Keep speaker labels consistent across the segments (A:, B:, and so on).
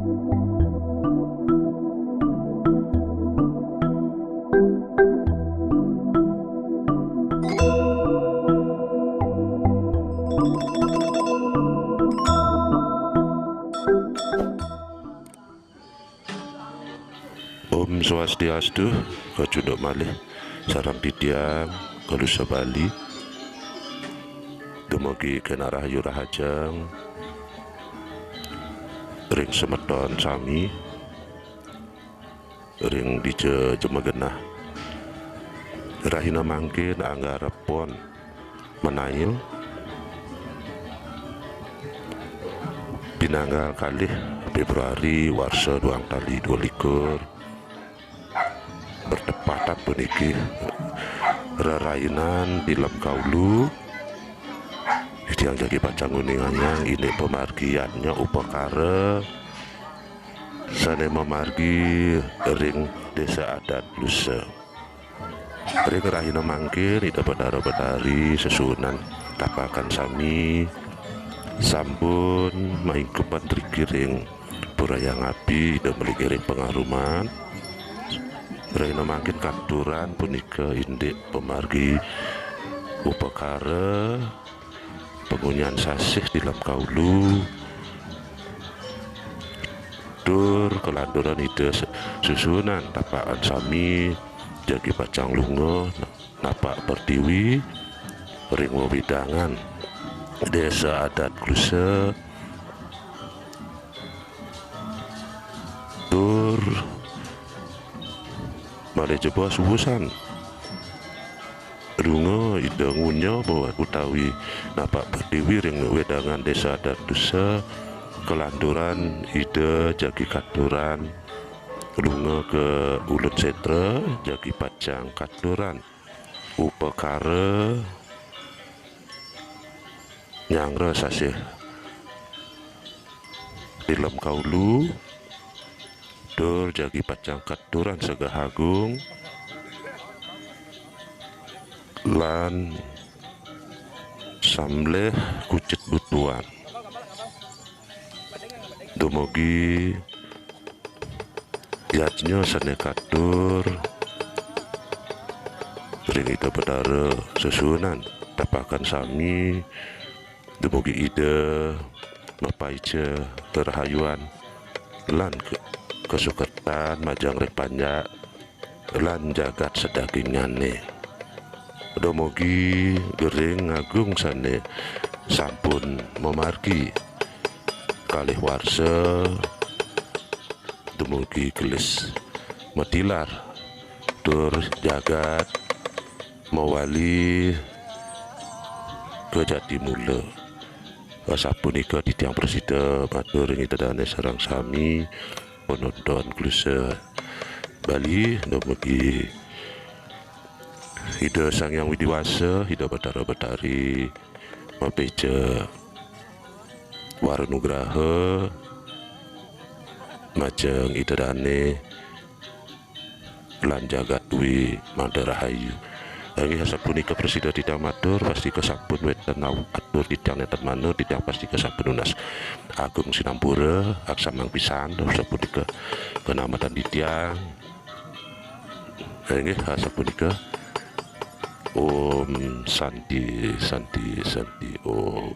A: Om Swastiastu, kacudok malih, sarang titiang, kalusa Bali, dumugi kena rahayu rahajeng, ring semeton sami, ring dije jemagenah, rahina mangkin anggarepon menail, pinanggal kalih Februari warsa 2022 bertepatan puniki rerainan di lem kaulu yang jadi pacang uninganyang ini pemargiannya upakara sane memargi ring desa adat lusa ring rahina mangkir ida bedara-bedari sesunan tapakan sami sampun maingkepan trikiring puraya ngapi ida melikiring pengaruman rahina mangkin katuran punika indik pemargi upakara pengunyan sasih di dalam kaulu tur kelanduran ide susunan tapakan sami jagi pacang lungo napak pertiwi ring widangan desa adat klusa tur malih jebah subusan lungo ida ngunyo bahwa utawi napak pertiwi ring wedangan desa adat dusa kelanduran ide jagi katuran lungo ke ulut setra jagi pacang katuran upakara nyangre sasih dilem kaulu dur jagi pacang katuran segahagung lan samleh kucit butuan dumugi yatnya sane katur ring ida bedara susunan tapakan sami dumugi ide mapaija terhayuan lan kesukertan majang repanya lan jagat sedagingane dumugi gering ngagung sane sampun memargi kalih warsa dumugi gelis metilar tur jagat mewali ke Jatimula sapunika titiang presida matur ing tedane sareng sami penonton klusa Bali dumugi Ida Sang Yang Widiwasa, Ida Batara Batari, Mapeja Waranugraha, Majeng Ida Dane, lan jagat dwi Mandarahayu. Angin sapunika presida titiang matur pasti kesampun wetan atur titiang neten manur titiang pasti kesampun unas Agung Sinampura aksamang pisan sapunika kenamatan titiang. Angin sapunika Om Santi Santi Santi Om.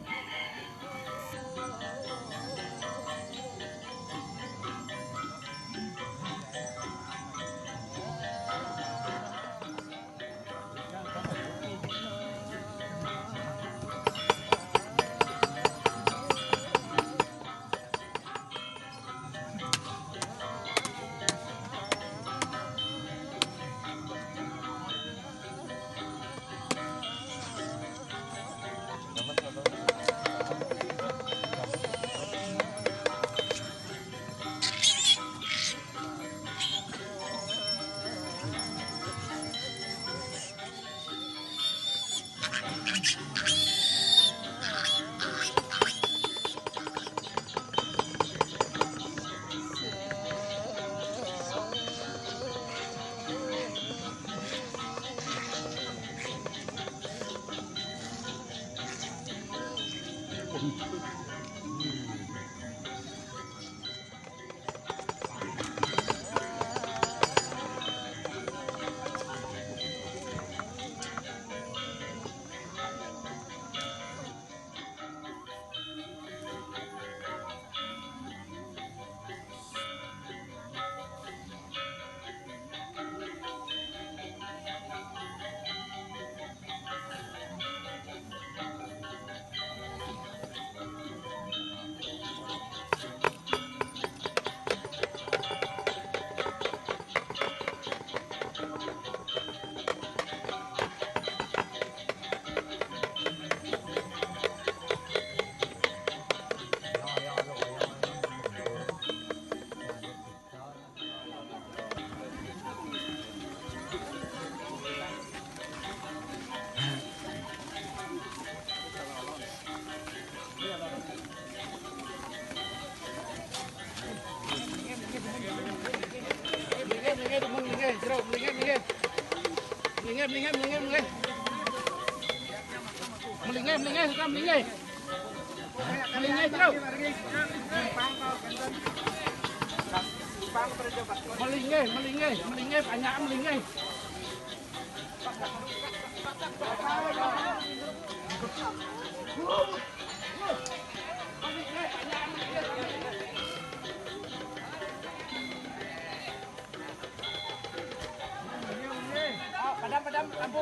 B: Padam lampu.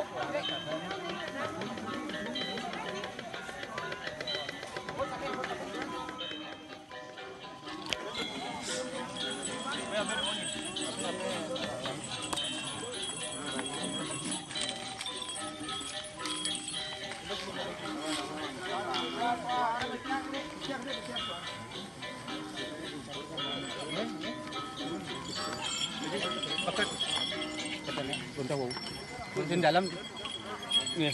B: Di dalam nih.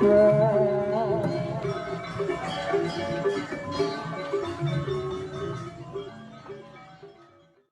C: Okay.